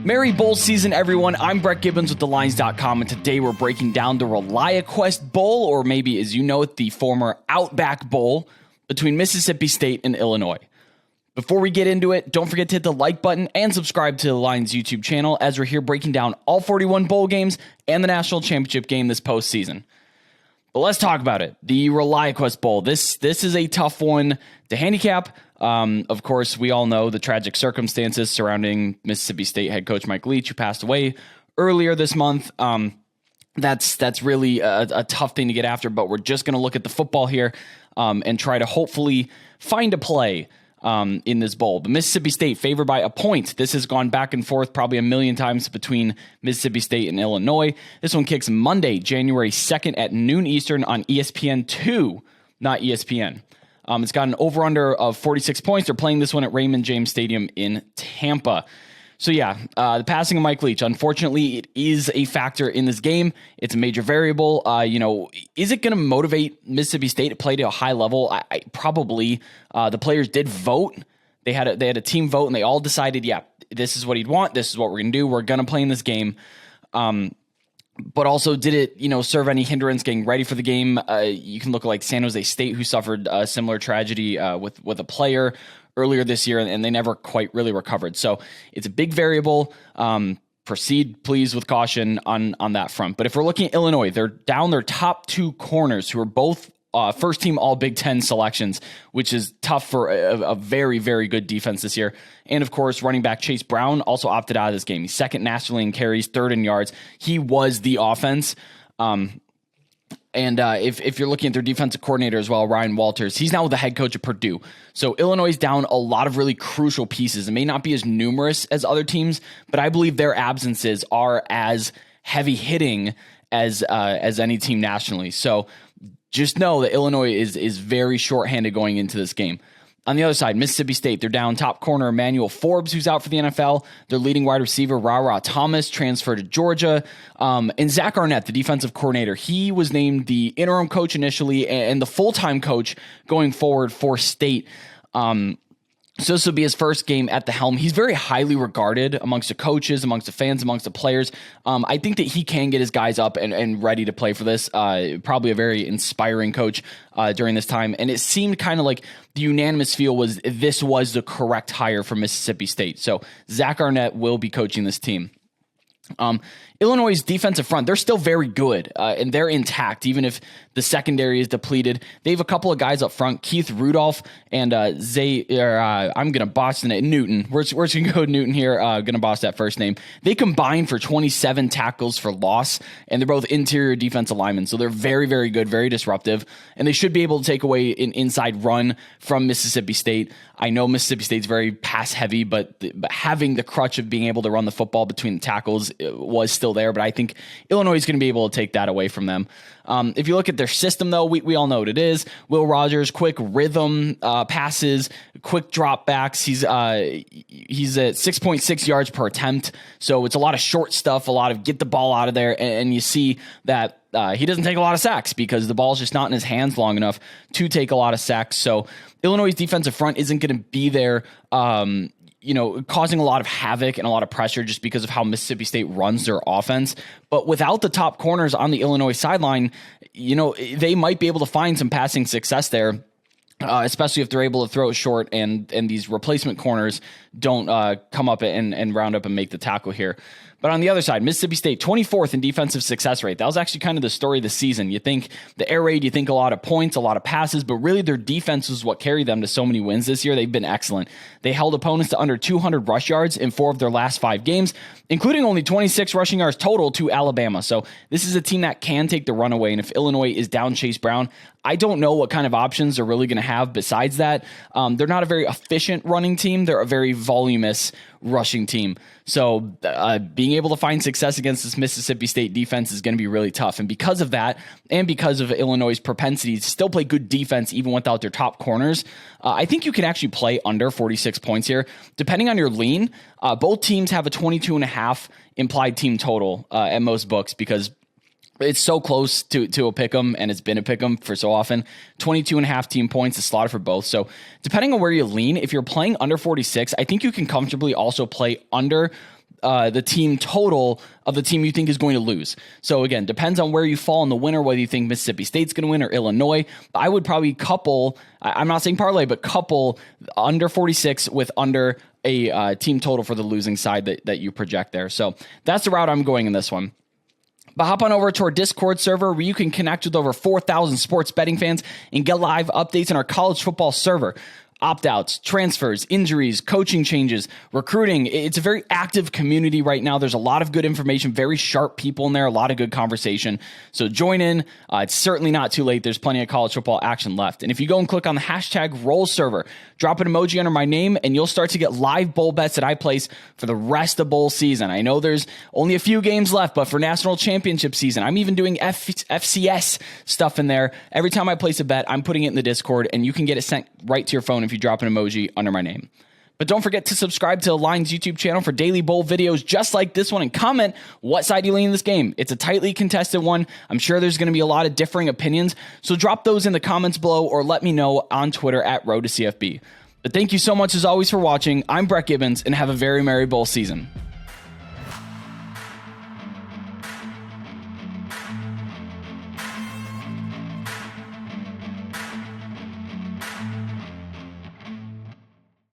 Merry Bowl season, everyone. I'm Brett Gibbons with thelines.com, and today we're breaking down the ReliaQuest Bowl, or maybe as you know it, the former Outback Bowl between Mississippi State and Illinois. Before we get into it, don't forget to hit the like button and subscribe to the Lions YouTube channel as we're here breaking down all 41 bowl games and the national championship game this postseason. But let's talk about it. The ReliaQuest Bowl. This is a tough one to handicap. Of course, we all know the tragic circumstances surrounding Mississippi State head coach Mike Leach, who passed away earlier this month. That's really a tough thing to get after, but we're just going to look at the football here and try to hopefully find a play in this bowl. The Mississippi State favored by a point. This has gone back and forth probably a million times between Mississippi State and Illinois. This one kicks Monday, January 2nd at noon Eastern on ESPN2, not ESPN. It's got an over-under of 46 points. They're playing this one at Raymond James Stadium in Tampa. So yeah, the passing of Mike Leach, unfortunately, it is a factor in this game. It's a major variable. Is it going to motivate Mississippi State to play to a high level? Probably. The players did vote. They had a team vote, and they all decided, yeah, this is what he'd want. This is what we're going to do. We're going to play in this game. But also, did it, serve any hindrance getting ready for the game? You can look at like San Jose State, who suffered a similar tragedy with a player earlier this year, and they never quite really recovered. So it's a big variable. Proceed, please, with caution on that front. But if we're looking at Illinois, they're down their top two corners, who are both first team all Big Ten selections, which is tough for a very, very good defense this year. And of course, running back Chase Brown also opted out of this game. He's second nationally in carries, third in yards. He was the offense. If you're looking at their defensive coordinator as well, Ryan Walters, he's now the head coach of Purdue. So Illinois is down a lot of really crucial pieces. It may not be as numerous as other teams, but I believe their absences are as heavy hitting as any team nationally. So just know that Illinois is very shorthanded going into this game. On the other side, Mississippi State, they're down top corner Emmanuel Forbes, who's out for the NFL. Their leading wide receiver, Ra Thomas, transferred to Georgia. And Zach Arnett, the defensive coordinator, he was named the interim coach initially and the full-time coach going forward for State. So this will be his first game at the helm. He's very highly regarded amongst the coaches, amongst the fans, amongst the players. I think that he can get his guys up and ready to play for this. Probably a very inspiring coach during this time. And it seemed kind of like the unanimous feel was this was the correct hire for Mississippi State. So Zach Arnett will be coaching this team. Illinois' defensive front, they're still very good, and they're intact, even if the secondary is depleted. They have a couple of guys up front, Keith Rudolph and I'm going to boss the name, Newton. We're going to go Newton here, going to boss that first name. They combined for 27 tackles for loss, and they're both interior defensive linemen, so they're very, very good, very disruptive, and they should be able to take away an inside run from Mississippi State. I know Mississippi State's very pass-heavy, but having the crutch of being able to run the football between the tackles was still there, but I think Illinois is going to be able to take that away from them. If you look at their system, though, we all know what it is. Will Rogers, quick rhythm passes, quick drop backs. He's at 6.6 yards per attempt, so it's a lot of short stuff, a lot of get the ball out of there, and you see that he doesn't take a lot of sacks because the ball's just not in his hands long enough to take a lot of sacks. So Illinois' defensive front isn't going to be there, causing a lot of havoc and a lot of pressure just because of how Mississippi State runs their offense. But without the top corners on the Illinois sideline, they might be able to find some passing success there. Especially if they're able to throw it short and these replacement corners don't come up and round up and make the tackle here. But on the other side, Mississippi State, 24th in defensive success rate. That was actually kind of the story of the season. You think the air raid, you think a lot of points, a lot of passes, but really their defense is what carried them to so many wins this year. They've been excellent. They held opponents to under 200 rush yards in 4 of their last 5 games, including only 26 rushing yards total to Alabama. So this is a team that can take the runaway, and if Illinois is down Chase Brown, I don't know what kind of options they're really going to have besides that. They're not a very efficient running team. They're a very voluminous rushing team. So being able to find success against this Mississippi State defense is going to be really tough. And because of that, and because of Illinois' propensity to still play good defense even without their top corners, I think you can actually play under 46 points here. Depending on your lean, both teams have a 22.5 implied team total at most books because it's so close to a pick'em, and it's been a pick'em for so often. 22.5 team points is slotted for both. So depending on where you lean, if you're playing under 46, I think you can comfortably also play under the team total of the team you think is going to lose. So again, depends on where you fall in the winner, whether you think Mississippi State's going to win or Illinois. I would probably couple, I'm not saying parlay, but couple under 46 with under a team total for the losing side that you project there. So that's the route I'm going in this one. But hop on over to our Discord server where you can connect with over 4,000 sports betting fans and get live updates on our college football server. Opt-outs, transfers, injuries, coaching changes, recruiting. It's a very active community right now. There's a lot of good information, very sharp people in there, a lot of good conversation. So join in. It's certainly not too late. There's plenty of college football action left. And if you go and click on the hashtag roll server, drop an emoji under my name, and you'll start to get live bowl bets that I place for the rest of bowl season. I know there's only a few games left, but for national championship season, I'm even doing FCS stuff in there. Every time I place a bet, I'm putting it in the Discord, and you can get it sent right to your phone if you drop an emoji under my name. But don't forget to subscribe to the Lions YouTube channel for daily bowl videos just like this one, and comment what side you lean in this game. It's a tightly contested one. I'm sure there's going to be a lot of differing opinions, so drop those in the comments below or let me know on Twitter at Road to CFB. But thank you so much as always for watching. I'm Brett Gibbons, and have a very merry bowl season.